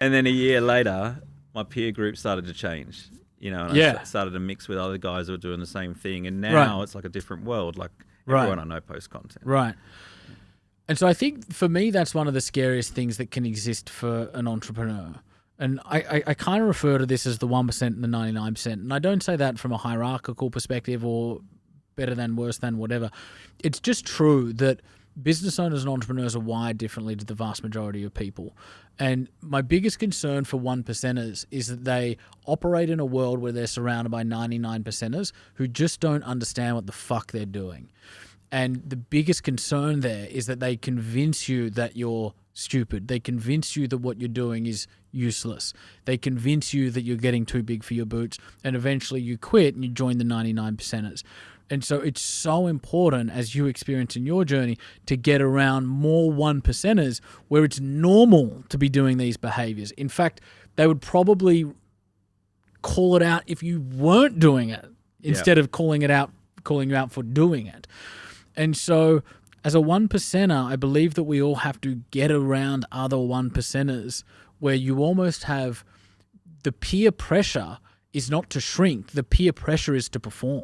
And then a year later, my peer group started to change, and I started to mix with other guys who were doing the same thing. And now it's like a different world. Like everyone I know posts content. Right. And so I think for me, that's one of the scariest things that can exist for an entrepreneur. And I kind of refer to this as the 1% and the 99%. And I don't say that from a hierarchical perspective or better than, worse than, whatever. It's just true that business owners and entrepreneurs are wired differently to the vast majority of people. And my biggest concern for 1%ers is that they operate in a world where they're surrounded by 99%ers who just don't understand what the fuck they're doing. And the biggest concern there is that they convince you that you're stupid. They convince you that what you're doing is useless. They convince you that you're getting too big for your boots, and eventually you quit and you join the 99%ers. And so it's so important, as you experience in your journey, to get around more 1%ers where it's normal to be doing these behaviors. In fact, they would probably call it out if you weren't doing it instead of calling you out for doing it. And so as a 1%er, I believe that we all have to get around other 1%ers where you almost have the peer pressure is not to shrink. The peer pressure is to perform.